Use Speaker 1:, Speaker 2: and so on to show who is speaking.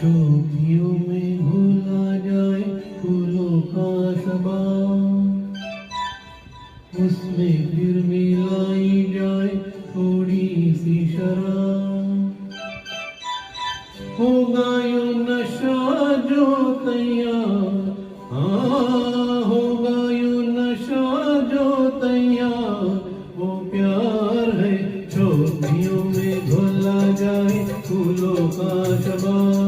Speaker 1: शोभियों में भूला जाए फूलों का सबा, उसमें फिर मिलाई जाए थोड़ी सी शराब। होगा यूं नशा जो तैयार, हाँ होगा यूं नशा जो तैयार, वो प्यार है। शोभियों में घुला जाए फूलों का शबा,